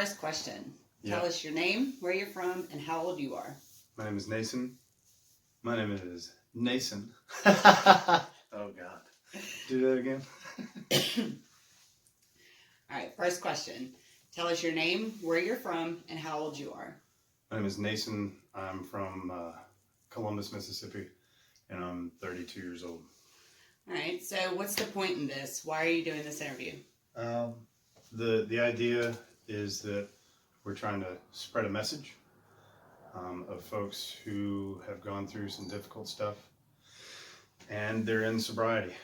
first question. Yeah. Tell us your name, where you're from, and how old you are. My name is Nason. My name is Nason. Oh, God. Do that again. All right, first question. Tell us your name, where you're from, and how old you are. My name is Nason. I'm from Columbus, Mississippi, and I'm 32 years old. All right, so what's the point in this? Why are you doing this interview? The idea is that we're trying to spread a message of folks who have gone through some difficult stuff, and they're in sobriety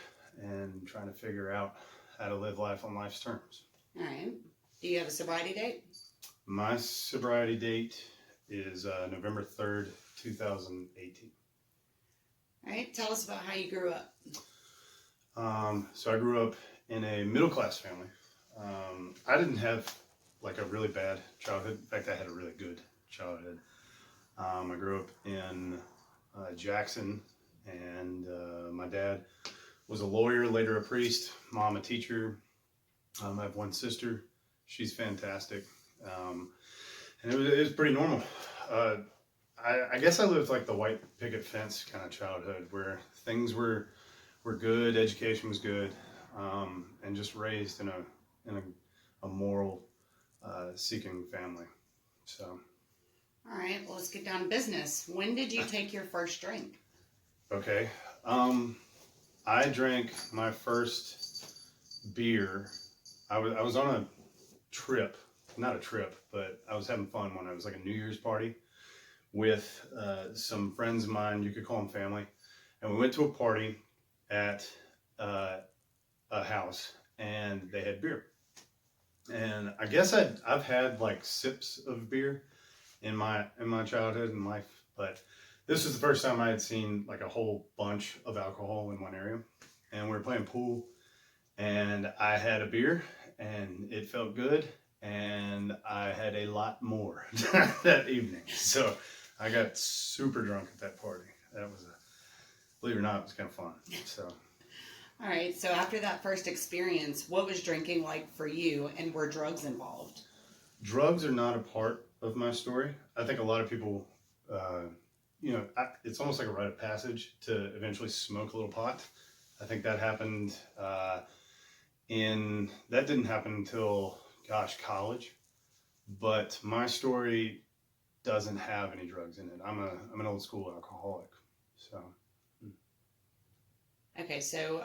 and trying to figure out how to live life on life's terms. All right. Do you have a sobriety date? My sobriety date is November 3rd, 2018. All right, tell us about how you grew up. So I grew up in a middle-class family. I didn't have like a really bad childhood. In fact, I had a really good childhood. I grew up in Jackson, and my dad was a lawyer, later a priest, mom a teacher. I have one sister. She's fantastic. And it was pretty normal. I guess I lived like the white picket fence kind of childhood where things were good, education was good, and just raised in a moral seeking family. So. All right, well, let's get down to business. When did you take your first drink? Okay. I drank my first beer. I was on a trip, not a trip, but I was having fun when I was like a New Year's party with some friends of mine. You could call them family. And we went to a party at a house, and they had beer. And I guess I've had like sips of beer in my childhood and life, but this was the first time I had seen like a whole bunch of alcohol in one area. And we were playing pool, and I had a beer, and it felt good, and I had a lot more that evening. So I got super drunk at that party. That was believe it or not, it was kind of fun. So. All right, so after that first experience, what was drinking like for you, and were drugs involved? Drugs are not a part of my story. I think a lot of people, it's almost like a rite of passage to eventually smoke a little pot. I think that happened that didn't happen until, college. But my story doesn't have any drugs in it. I'm an old school alcoholic. So. Okay, so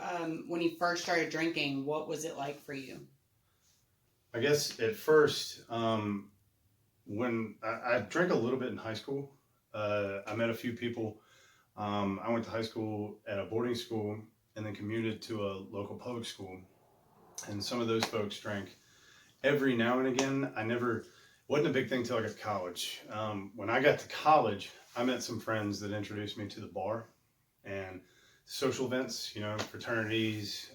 when you first started drinking, what was it like for you? I guess at first, when I drank a little bit in high school, I met a few people. I went to high school at a boarding school and then commuted to a local public school. And some of those folks drank every now and again. Wasn't a big thing till I got to college. When I got to college, I met some friends that introduced me to the bar and social events, fraternities,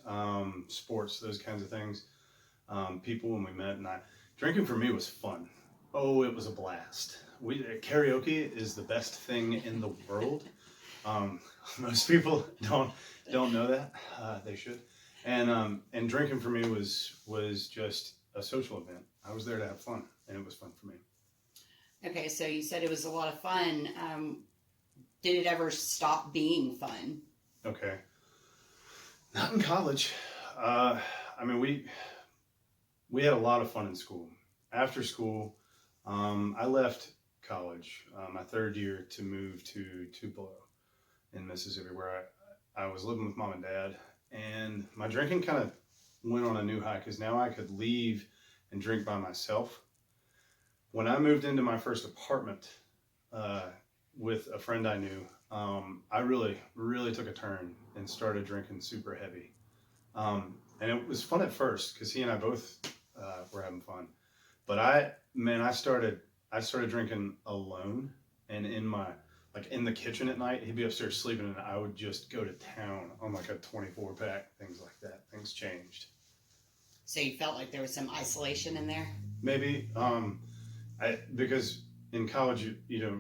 sports, those kinds of things. People when we met, and drinking for me was fun. Oh, it was a blast. Karaoke is the best thing in the world. Most people don't know that. They should. And drinking for me was just a social event. I was there to have fun, and it was fun for me. Okay, so you said it was a lot of fun. Did it ever stop being fun? Okay. Not in college. We had a lot of fun in school. After school, I left college my third year to move to Tupelo in Mississippi, where I was living with mom and dad. And my drinking kind of went on a new high because now I could leave and drink by myself. When I moved into my first apartment with a friend I knew, I really, really took a turn and started drinking super heavy. And it was fun at first because he and I both were having fun. But I started drinking alone, and in the kitchen at night, he'd be upstairs sleeping, and I would just go to town on like a 24-pack, things like that. Things changed. So you felt like there was some isolation in there? Maybe, because in college,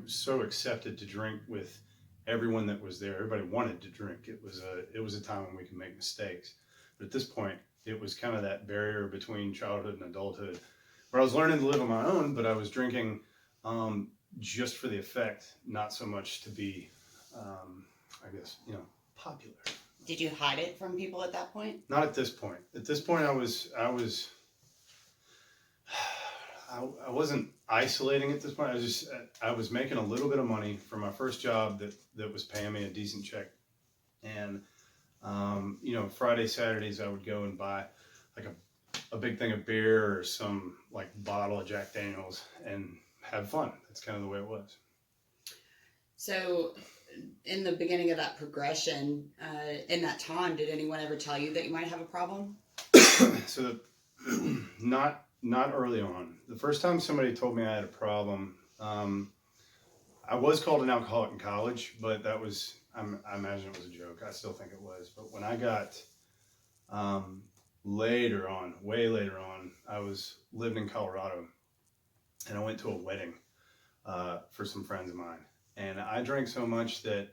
so accepted to drink with everyone that was there. Everybody wanted to drink. It was a time when we could make mistakes. But at this point, it was kind of that barrier between childhood and adulthood where I was learning to live on my own, but I was drinking just for the effect, not so much to be, I guess, popular. Did you hide it from people at that point? Not at this point. At this point, I wasn't isolating at this point. I was making a little bit of money from my first job that was paying me a decent check. And, Friday, Saturdays, I would go and buy like a big thing of beer or some like bottle of Jack Daniels and have fun. That's kind of the way it was. So in the beginning of that progression, in that time, did anyone ever tell you that you might have a problem? So not early on. The first time somebody told me I had a problem, I was called an alcoholic in college, but that was, I imagine it was a joke. I still think it was. But when I got way later on, I lived in Colorado, and I went to a wedding for some friends of mine. And I drank so much that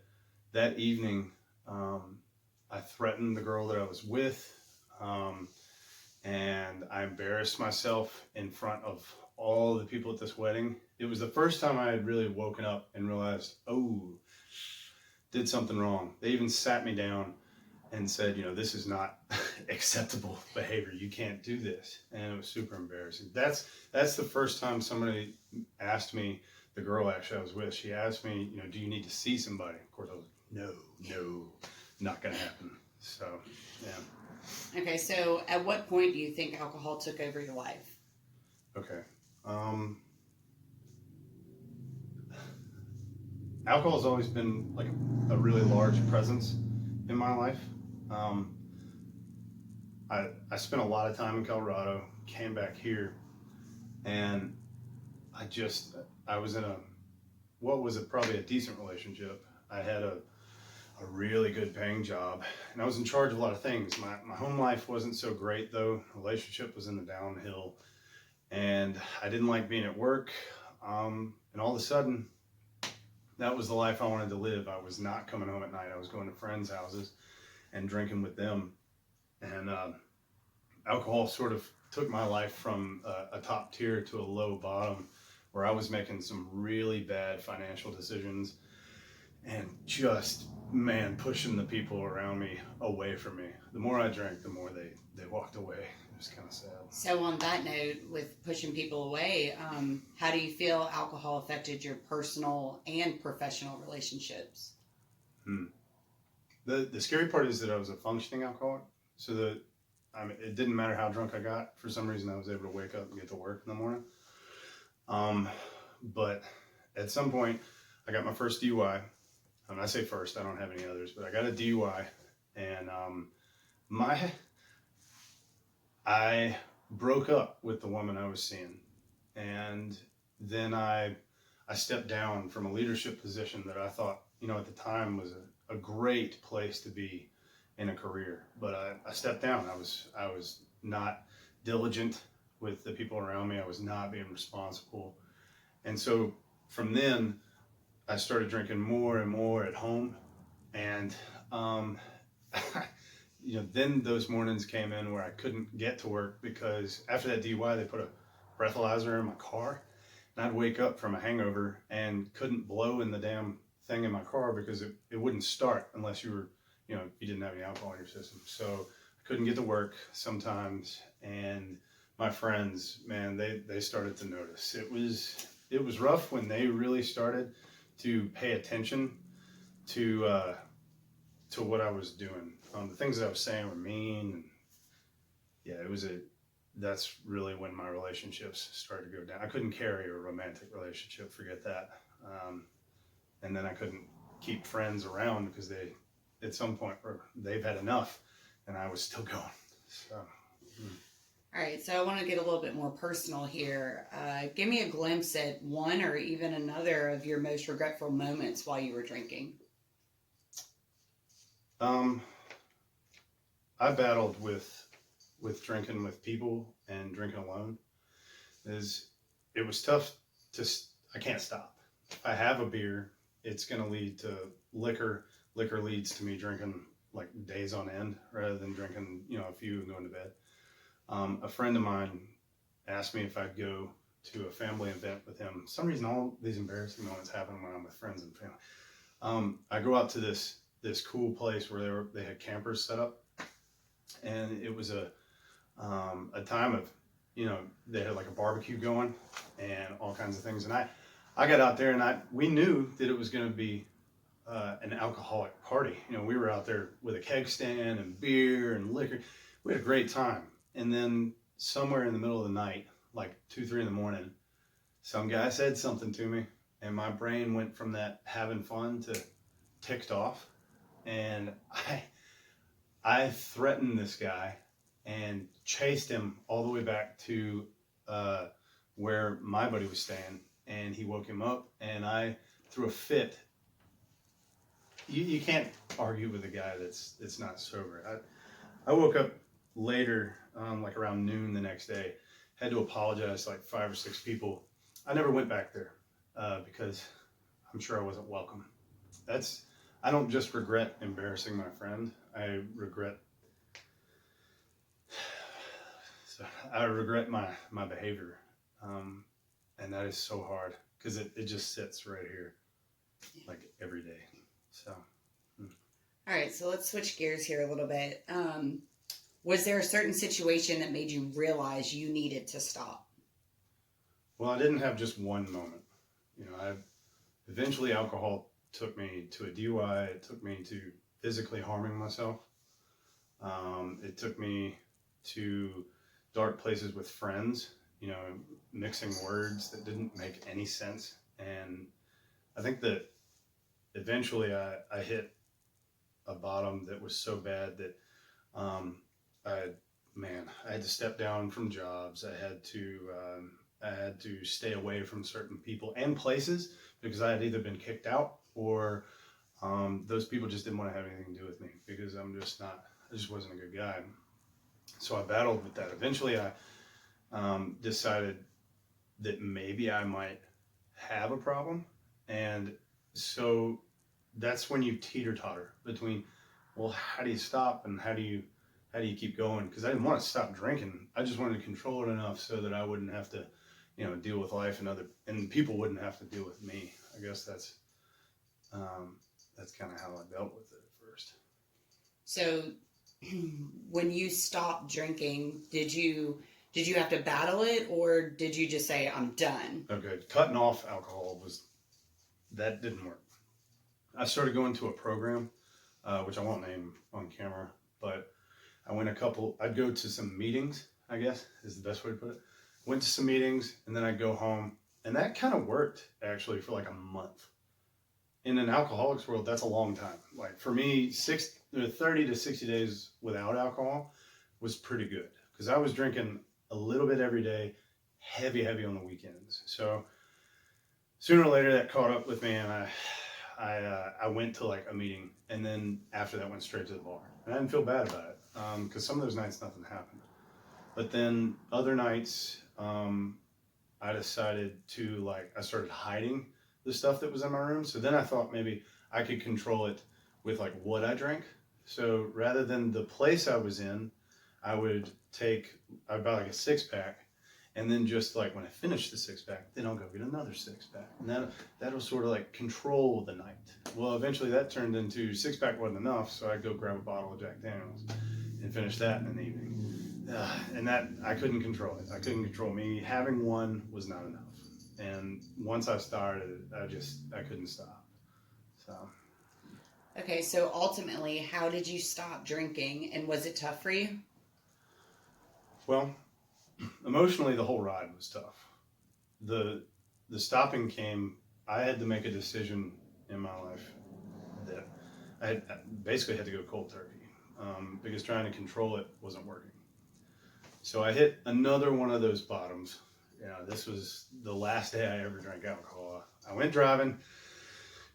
evening, I threatened the girl that I was with, and I embarrassed myself in front of all the people at this wedding. It was the first time I had really woken up and realized, oh, did something wrong. They even sat me down and said, this is not acceptable behavior. You can't do this. And it was super embarrassing. That's the first time somebody asked me, the girl actually I was with, she asked me, do you need to see somebody? Of course I was like, no, not going to happen. So, yeah. Okay, so at what point do you think alcohol took over your life? Okay. Alcohol has always been like a really large presence in my life. I spent a lot of time in Colorado, came back here, and I was in probably a decent relationship. I had a really good paying job, and I was in charge of a lot of things. My home life wasn't so great though. Relationship was in the downhill, and I didn't like being at work. And all of a sudden, that was the life I wanted to live. I was not coming home at night. I was going to friends' houses and drinking with them. And alcohol sort of took my life from a top tier to a low bottom, where I was making some really bad financial decisions and just, pushing the people around me away from me. The more I drank, the more they walked away. It was kind of sad. So on that note, with pushing people away, how do you feel alcohol affected your personal and professional relationships? The scary part is that I was a functioning alcoholic. So it didn't matter how drunk I got. For some reason, I was able to wake up and get to work in the morning. But at some point, I got my first DUI. I say first, I don't have any others, but I got a DUI, and I broke up with the woman I was seeing, and then I stepped down from a leadership position that I thought, at the time was a great place to be in a career. But I stepped down. I was not diligent with the people around me. I was not being responsible. And so from then, I started drinking more and more at home. And, then those mornings came in where I couldn't get to work because after that DUI, they put a breathalyzer in my car. And I'd wake up from a hangover and couldn't blow in the damn thing in my car because it wouldn't start unless you didn't have any alcohol in your system. So I couldn't get to work sometimes. And my friends, man, they started to notice. It was rough when they really started to pay attention to what I was doing. The things that I was saying were mean. And yeah, that's really when my relationships started to go down. I couldn't carry a romantic relationship, forget that. And then I couldn't keep friends around because at some point, they've had enough, and I was still going. So. All right, so I want to get a little bit more personal here. Give me a glimpse at one or even another of your most regretful moments while you were drinking. I battled with drinking with people and drinking alone. It was tough I can't stop. If I have a beer, it's going to lead to liquor. Liquor leads to me drinking like days on end rather than drinking, a few and going to bed. A friend of mine asked me if I'd go to a family event with him. For some reason, all these embarrassing moments happen when I'm with friends and family. I go out to this cool place where they had campers set up, and it was a time of, they had like a barbecue going and all kinds of things. And I got out there, and we knew that it was going to be an alcoholic party. We were out there with a keg stand and beer and liquor. We had a great time. And then somewhere in the middle of the night, like 2, 3 in the morning, some guy said something to me, and my brain went from that having fun to ticked off. And I threatened this guy and chased him all the way back to where my buddy was staying, and he woke him up, and I threw a fit. You can't argue with a guy that's not sober. I woke up later, like around noon the next day, had to apologize to like 5 or 6 people. I never went back there because I'm sure I wasn't welcome. I don't just regret embarrassing my friend. I regret my behavior, and that is so hard because it just sits right here, like every day. So. All right, so let's switch gears here a little bit. Was there a certain situation that made you realize you needed to stop? Well, I didn't have just one moment. Eventually alcohol took me to a DUI. It took me to physically harming myself. It took me to dark places with friends, mixing words that didn't make any sense. And I think that eventually I hit a bottom that was so bad that I had to step down from jobs. I had to stay away from certain people and places because I had either been kicked out or those people just didn't want to have anything to do with me because I just wasn't a good guy. So I battled with that. Eventually I decided that maybe I might have a problem. And so that's when you teeter-totter between, well, how do you stop and how do you keep going? Because I didn't want to stop drinking. I just wanted to control it enough so that I wouldn't have to, deal with life and people wouldn't have to deal with me. I guess that's kind of how I dealt with it at first. So when you stopped drinking, did you have to battle it, or did you just say, I'm done? Okay, cutting off alcohol that didn't work. I started going to a program, which I won't name on camera, but I'd go to some meetings, I guess is the best way to put it. Went to some meetings, and then I'd go home, and that kind of worked actually for like a month. In an alcoholic's world, that's a long time. Like for me, 30 to 60 days without alcohol was pretty good because I was drinking a little bit every day, heavy on the weekends. So sooner or later that caught up with me, and I went to like a meeting, and then after that went straight to the bar, and I didn't feel bad about it because some of those nights nothing happened, but then other nights I decided to I started hiding the stuff that was in my room. So then I thought maybe I could control it with like what I drank. So rather than the place I was in, I'd buy like a 6-pack, and then just like when I finish the 6-pack, then I'll go get another 6-pack. And that'll sort of like control the night. Well, eventually that turned into 6-pack wasn't enough, so I'd go grab a bottle of Jack Daniels and finish that in an evening. And that, I couldn't control it. I couldn't control me. Having one was not enough. And once I started, I couldn't stop. So. Okay, so ultimately, how did you stop drinking, and was it tough for you? Well, emotionally, the whole ride was tough. The stopping came, I had to make a decision in my life that I basically had to go cold turkey because trying to control it wasn't working. So I hit another one of those bottoms. This was the last day I ever drank alcohol. I went driving,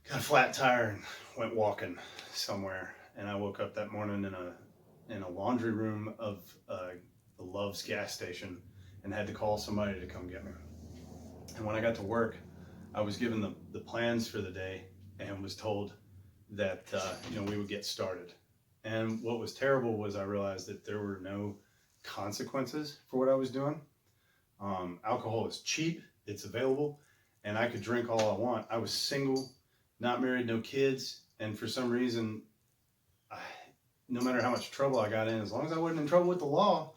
got a flat tire, and went walking somewhere. And I woke up that morning in a laundry room of the Love's gas station and had to call somebody to come get me. And when I got to work, I was given the plans for the day and was told that we would get started. And what was terrible was I realized that there were no consequences for what I was doing. Alcohol is cheap, it's available, and I could drink all I want. I was single, not married, no kids, and for some reason, no matter how much trouble I got in, as long as I wasn't in trouble with the law,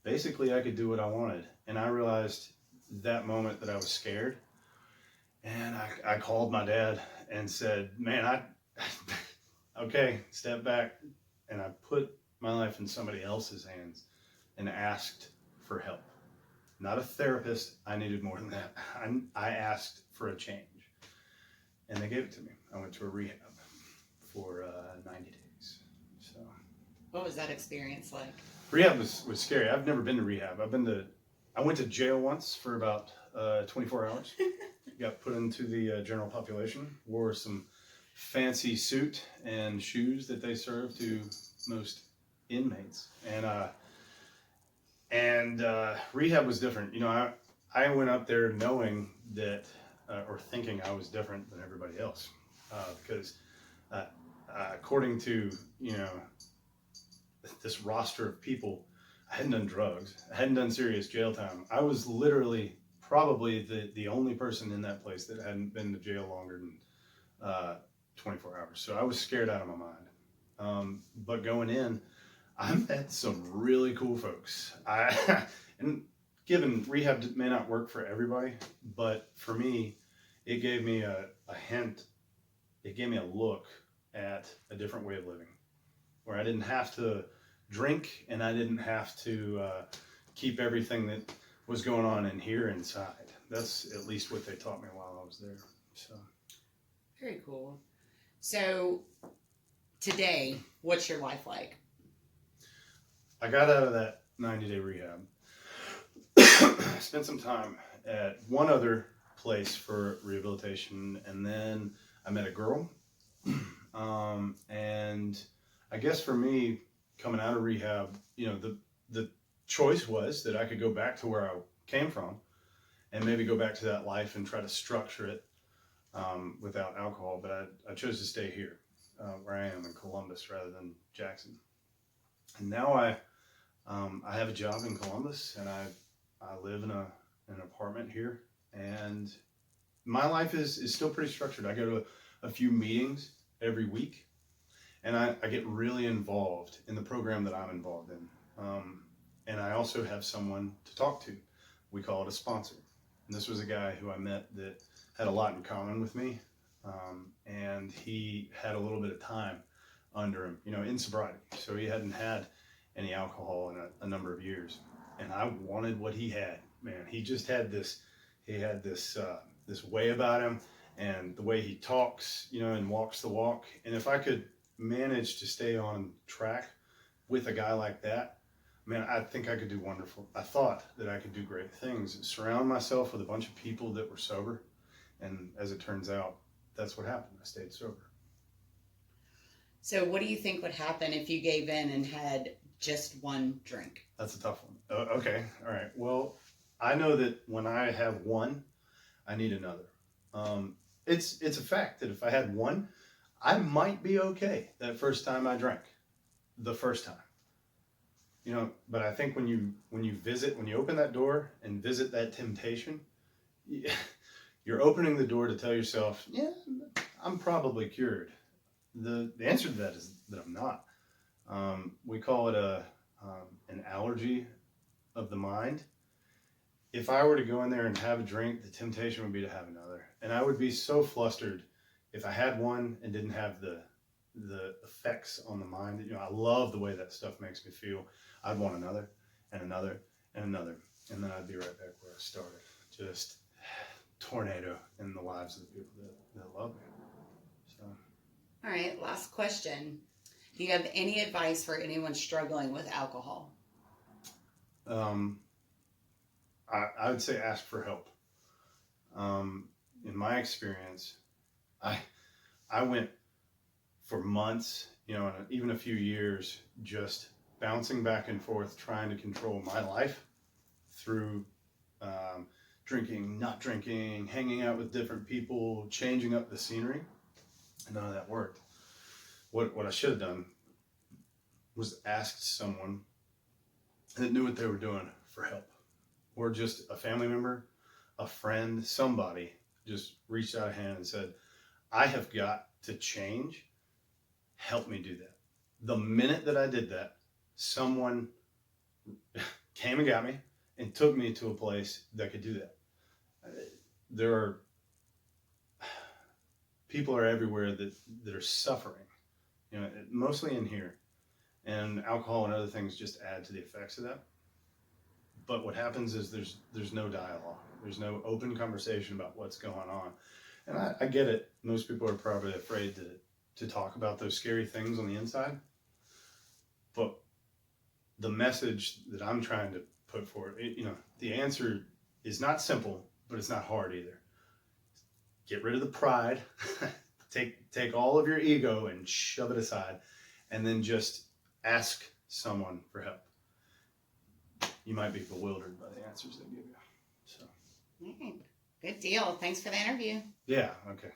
basically I could do what I wanted. And I realized that moment that I was scared, and I called my dad and said, man, okay, step back. And I put my life in somebody else's hands and asked for help. Not a therapist. I needed more than that. I asked for a change, and they gave it to me. I went to a rehab for 90 days. So, What was that experience like? rehab was scary. I've never been to rehab. I went to jail once for about 24 hours. Got put into the general population. Wore some fancy suit and shoes that they serve to most inmates, and rehab was different. You know, I went up there knowing that, or thinking I was different than everybody else, because according to, you know, this roster of people, I hadn't done drugs, I hadn't done serious jail time. I was literally probably the only person in that place that hadn't been to jail longer than 24 hours. So I was scared out of my mind. But going in, I met some really cool folks. And given rehab may not work for everybody, but for me, it gave me a hint. It gave me a look at a different way of living, where I didn't have to drink and I didn't have to keep everything that was going on in here inside. That's at least what they taught me while I was there. So Very cool. So today, what's your life like? I got out of that 90-day rehab. I spent some time at one other place for rehabilitation, and then I met a girl. And I guess for me, coming out of rehab, you know, the choice was that I could go back to where I came from and maybe go back to that life and try to structure it without alcohol. But I chose to stay here, where I am in Columbus rather than Jackson. And now I have a job in Columbus, and I live in an apartment here, and my life is still pretty structured. I go to a few meetings every week, and I get really involved in the program that I'm involved in. And I also have someone to talk to. We call it a sponsor. And this was a guy who I met that had a lot in common with me, and he had a little bit of time under him, you know, in sobriety. So he hadn't had any alcohol in a number of years, and I wanted what he had. Man, he just had this. He had this way about him, and the way he talks, you know, and walks the walk. And if I could manage to stay on track with a guy like that, man, I think I could do wonderful. I thought that I could do great things. Surround myself with a bunch of people that were sober, and as it turns out, that's what happened. I stayed sober. So what do you think would happen if you gave in and had just one drink? That's a tough one. Okay, all right. Well, I know that when I have one, I need another. It's a fact that if I had one, I might be okay that first time I drank, the first time. You know, but I think when you open that door and visit that temptation, you're opening the door to tell yourself, yeah, I'm probably cured. The answer to that is that I'm not. We call it an allergy of the mind. If I were to go in there and have a drink, the temptation would be to have another. And I would be so flustered if I had one and didn't have the effects on the mind. You know, I love the way that stuff makes me feel. I'd want another and another and another. And then I'd be right back where I started. Just tornado in the lives of the people that love me. So. All right, last question. Do you have any advice for anyone struggling with alcohol? I would say ask for help. In my experience, I went for months, you know, and even a few years, just bouncing back and forth, trying to control my life through drinking, not drinking, hanging out with different people, changing up the scenery. None of that worked. What I should have done was asked someone that knew what they were doing for help. or just a family member, a friend, somebody just reached out a hand and said, I have got to change. Help me do that. The minute that I did that, someone came and got me and took me to a place that could do that. There are people are everywhere that are suffering, you know, mostly in here, and alcohol and other things just add to the effects of that. But what happens is there's no dialogue. There's no open conversation about what's going on. And I get it. Most people are probably afraid to talk about those scary things on the inside. But the message that I'm trying to put forward, you know, the answer is not simple, but it's not hard either. Get rid of the pride. take all of your ego and shove it aside, and then just ask someone for help. You might be bewildered by the answers they give you. So. Good deal. Thanks for the interview. Yeah. Okay.